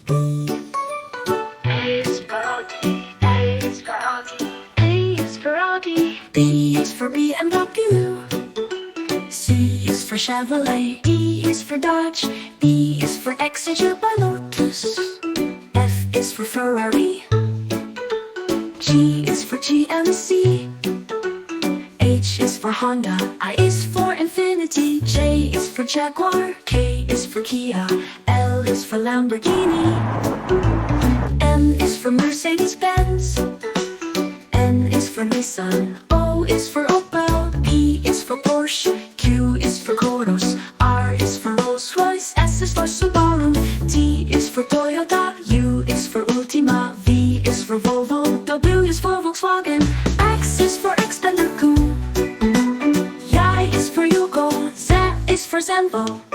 A is for Audi, A is for Audi, A is for Audi. B is for BMW. C is for Chevrolet. D is for Dodge. E is for Exeter by Lotus. F is for Ferrari. G is for GMC. H is for Honda. I is for Infiniti. J is for Jaguar. K is for Kia. L is for Lamborghini. M is for Mercedes-Benz. N is for Nissan. O is for Opel. P is for Porsche. Q is for Kodos. R is for Rolls-Royce. S is for Subaru. T is for Toyota. U is for Ultima. V is for Volvo. W is for Volkswagen. X is for Xperia. Y is for Yugo. Z is for Zambo.